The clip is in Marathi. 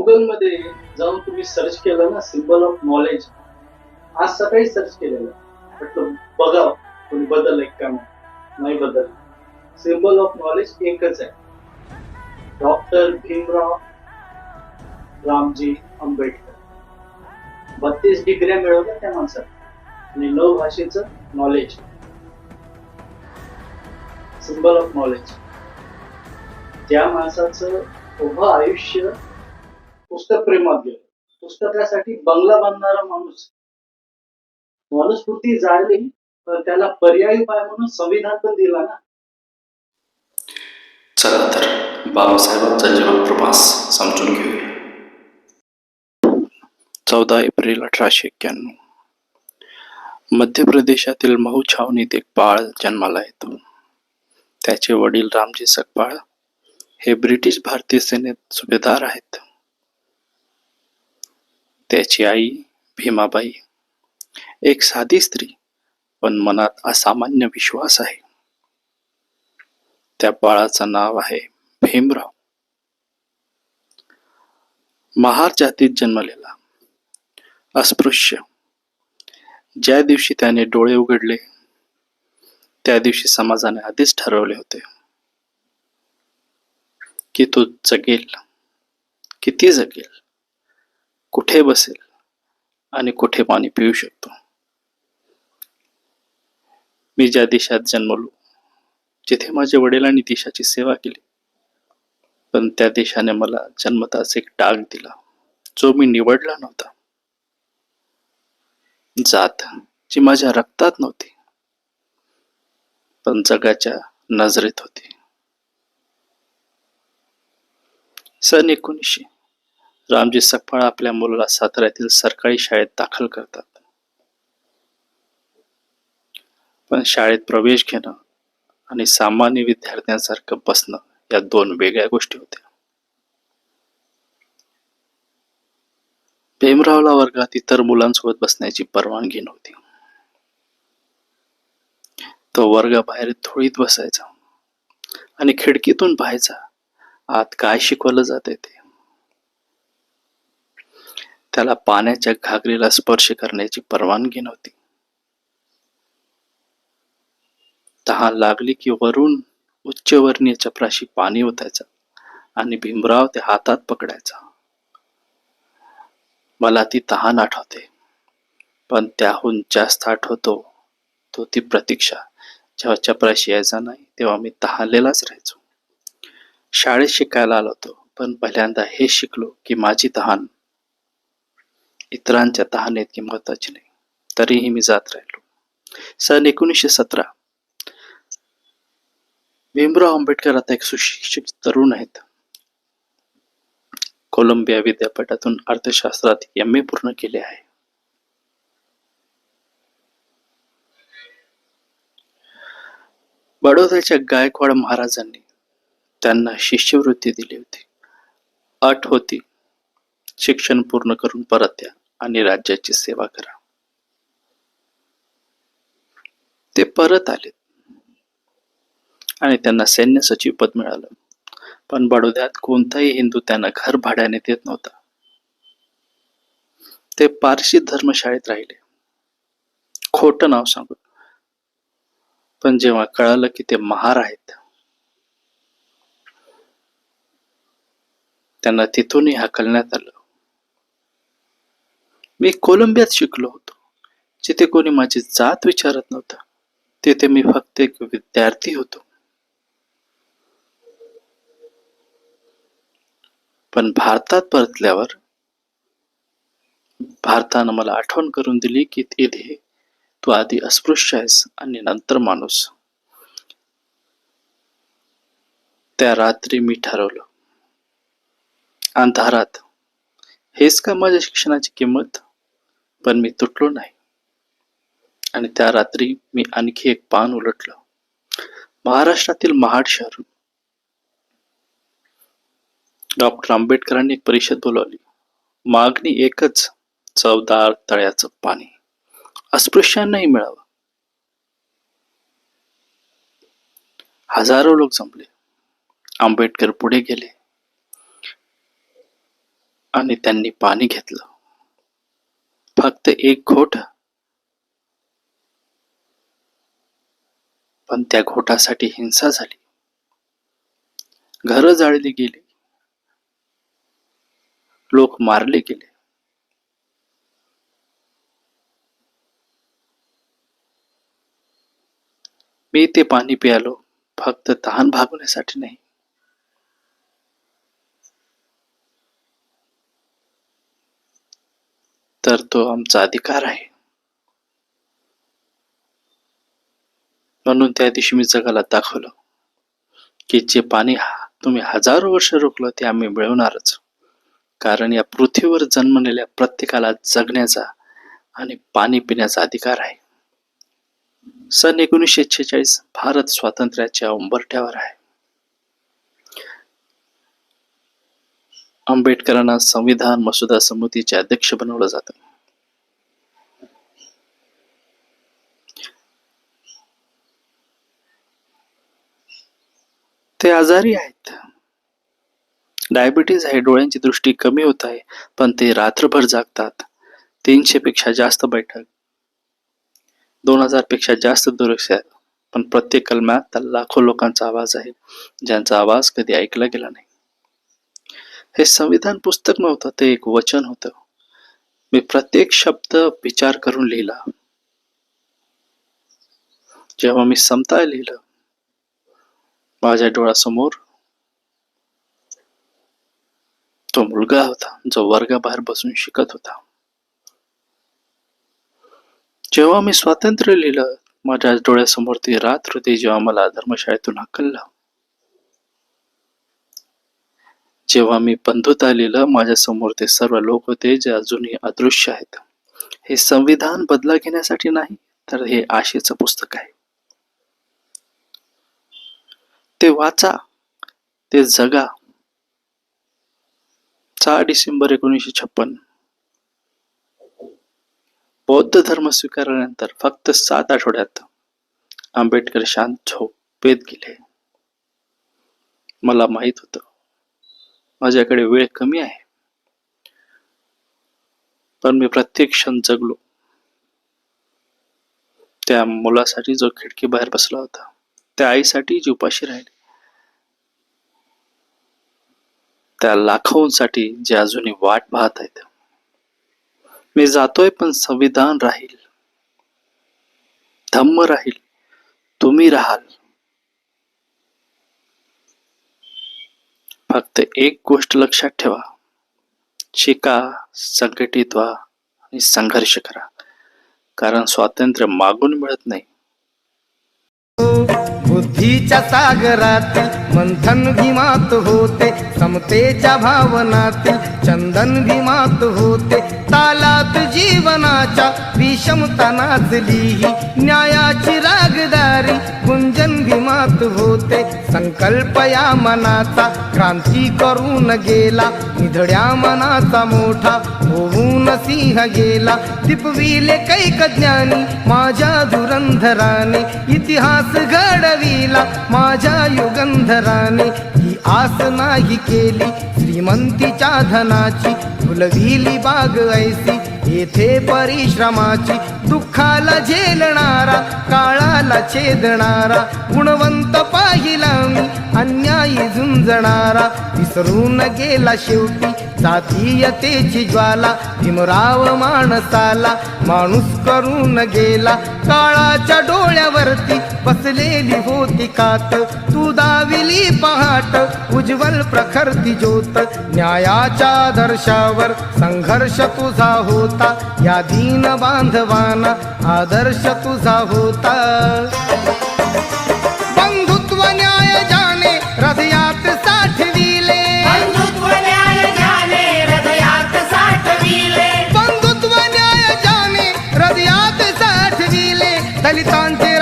गुगल मध्ये जाऊन तुम्ही सर्च केलं ना, सिम्बॉल ऑफ नॉलेज. आज सकाळी सर्च केलेलं. म्हटलं बघावं कोणी बदललंय का नाही बदललं. सिम्बॉल ऑफ नॉलेज एकच आहे. डॉक्टर भीमराव रामजी आंबेडकर. 32 डिग्र्या मिळवल्या त्या माणसाने आणि 9 भाषेचं नॉलेज. Symbol of knowledge. त्या माणसाचं उभं आयुष्य पुस्तक प्रेमात गेलं. पुस्तकासाठी बंगला बांधणारा माणूस. मनुस्मृती जाळली तर त्याला पर्यायी उपाय म्हणून संविधान पण दिला ना. चला तर बाबासाहेबांचा जीवनप्रवास समजून घेऊया. 14 एप्रिल 1891 मध्य प्रदेशातील महू छावणीत एक बाळ जन्माला येतो. त्याचे वडील रामजी सकपाळ हे ब्रिटिश भारतीय सेनेत सुभेदार आहेत. त्याची आई भीमाबाई एक साधी स्त्री, पण मनात असामान्य विश्वास आहे. त्या बाळाचं नाव आहे भीमराव. महार जातीत जन्मलेला, अस्पृश्य. ज्या दिवशी त्याने डोळे उघडले त्या दिवशी समाजाने आधीच ठरवले होते की तो जगेल, किती जगेल, कुठे बसेल आणि कुठे पाणी पिऊ शकतो. मी ज्या देशात जन्मलो, जिथे माझ्या वडिलांनी देशाची सेवा केली, पण त्या देशाने मला जन्मताच एक डाग दिला जो मी निवडला नव्हता. जात जी माझ्या रक्तात नव्हती पण जगाच्या नजरेत होती. सन 1900 रामजी सकपाळ आपल्या मुलाला साताऱ्यातील सरकारी शाळेत दाखल करतात. पण शाळेत प्रवेश घेणं आणि सामान्य विद्यार्थ्यांसारखं बसणं या दोन वेगळ्या गोष्टी होत्या. भीमरावला वर्गात इतर मुलांसोबत बसण्याची परवानगी नव्हती. तो वर्गाबाहेर थोडीत बसायचा आणि खिडकीतून पाहायचा आत काय शिकवलं जाते ते. त्याला पाण्याच्या घागरीला स्पर्श करण्याची परवानगी नव्हती. तहान लागली की वरून उच्चवर्णीय चपराशी पाणी ओतायचा आणि भीमराव ते हातात पकडायचा. मला ती तहान आठवते, पण त्याहून जास्त आठवतो तो ती प्रतीक्षा. जेव्हा चपराशी यायचा नाही तेव्हा मी तहानलेलाच राहायचो. शाळेत शिकायला आलो होतो, पण पहिल्यांदा हे शिकलो की माझी तहान इतरांच्या तहानेत महत्वाची नाही. तरीही मी जात राहिलो. सन 1917 भीमराव आंबेडकर आता एक सुशिक्षित तरुण आहेत. कोलंबिया विद्यापीठातून अर्थशास्त्रात MA पूर्ण केले आहे. बडोद्याच्या गायकवाड महाराजांनी त्यांना शिष्यवृत्ती दिली होती. अट होती, शिक्षण पूर्ण करून परत या आणि राज्याची सेवा करा. ते परत आले आणि त्यांना सैन्य सचिव पद मिळालं. पण बडोद्यात कोणताही हिंदू त्यांना घर भाड्याने देत नव्हता. ते पारशी धर्मशाळेत राहिले, खोटं नाव सांगून. पण जेव्हा कळालं की ते महार आहेत, त्यांना तिथूनही हाकलण्यात आलं. मी कोलंबियात शिकलो होतो, जिथे कोणी माझी जात विचारत नव्हतं. तिथे मी फक्त एक विद्यार्थी होतो. पण भारतात परतल्यावर भारतानं मला आठवण करून दिली की इथे तू आधी अस्पृश्य आहेस आणि नंतर माणूस. त्या रात्री मी ठरवलं, अंधारात हेच का माझ्या शिक्षणाची किंमत. पण मी तुटलो नाही आणि त्या रात्री मी आणखी एक पान उलटलं. महाराष्ट्रातील महाड शहर. डॉक्टर आंबेडकरांनी एक परिषद बोलावली. मागणी एकच, चवदार तळ्याचं पाणी अस्पृश्यांनाही मिळावं. हजारो लोक जमले. आंबेडकर पुढे गेले. आणि त्यांनी पाणी घेतलं. फक्त एक घोट, पण त्या घोटासाठी हिंसा झाली. घरं जाळली गेली, लोक मारले गेले. मी ते पाणी प्यालो फक्त तहान भागवण्यासाठी नाही, तर तो आमचा अधिकार आहे. म्हणून त्या दिवशी मी जगाला दाखवलं की जे पाणी तुम्ही हजारो वर्ष रोखलं ते आम्ही मिळवणारच. कारण या पृथ्वीवर जन्मलेल्या प्रत्येकाला जगण्याचा आणि पाणी पिण्याचा अधिकार आहे. सन 1946 भारत स्वातंत्र्याच्या उंबरठ्यावर आहे. आंबेडकरांना संविधान मसुदा समितीचे अध्यक्ष बनवलं जातं. ते आजारी आहेत. डायबिटीज आहे, डोळ्यांची दृष्टी कमी होत आहे, पण ते रात्रभर जागतात. 300 पेक्षा जास्त बैठक, 2000 पेक्षा जास्त दुरुस्त्या, पण प्रत्येक कलमात लाखो लोकांचा आवाज आहे ज्यांचा आवाज कधी ऐकला गेला नाही. हे संविधान पुस्तक नव्हतं, ते एक वचन होतं. मी प्रत्येक शब्द विचार करून लिहिला. जेव्हा मी समता लिहिलं, माझ्या डोळ्यासमोर तो मुलगा होता जो वर्गाबाहेर बसून शिकत होता. जेव्हा मी स्वातंत्र्य लिहिलं, माझ्या डोळ्यासमोर ती रात्र होती जेव्हा मला धर्मशाळेतून हकललं. जेव्हा मी बंधुता लिहिलं, माझ्यासमोर ते सर्व लोक होते जे अजूनही अदृश्य आहेत. हे संविधान बदला घेण्यासाठी नाही, तर हे आशेचं पुस्तक आहे. ते वाचा, ते जगा. 6 डिसेंबर 1956 बौद्ध धर्म स्वीकारल्यानंतर फक्त 7 आठवड्यात आंबेडकर शांत झोपेत गेले. मला माहित होतं माझ्याकडे वेळ कमी आहे, पण मी प्रत्येक क्षण जगलो. त्या मुलासाठी जो खिडकी बाहेर बसला होता, त्या आईसाठी जी उपाशी राहिली, त्या लाखोंसाठी जे अजूनही वाट पाहत आहेत. मी जातोय, पण संविधान राहील, धम्म राहील, तुम्ही राहाल. फक्त एक गोष्ट लक्षात ठेवा, शिका, संघटित व्हा आणि संघर्ष करा, कारण स्वातंत्र्य मागून मिळत नाही. बुद्धीच्या सागरातील मंथन भीमात होते, समतेच्या भावनातील चंदन भीमात होते. तालात जीवनाच्या विषमता नाचली, न्यायाची रागदारी गुंजन भीमात होते. संकल्प या मनाचा क्रांती करून गेला, निधड्या मनाचा मोठा होऊन सिंह गेला. दिपविले कैक ज्ञानी माझ्या धुरंधराने, इतिहास घडविला माझ्या युगंधराने. ही आस नाही केली श्रीमंतीच्या धनाची, फुलविली बाग ऐसी येथे परिश्रमाची. दुःखाला झेलणारा, काळाला छेदणारा, गुणवंत पाहिला मी अन्यायी झुंजणारा. विसरून गेला शेवटी जातीयतेची ज्वाला, भीमराव माणसाला माणूस करून गेला. काळाच्या डोळ्यावरती बसलेली होती कात, तू दाविली पहाट उज्ज्वल प्रखरती ज्योत. न्यायाच्या आदर्शावर संघर्ष तुझा होता, या दीन बांधवांना आदर्श तुझा होता. बंधुत्व न्याय जाणे हृदयात साठविले, बंधुत्व न्याय जाने हृदयात साठविले, बंधुत्व न्याय जाणे हृदयात साठविले. दलितांचे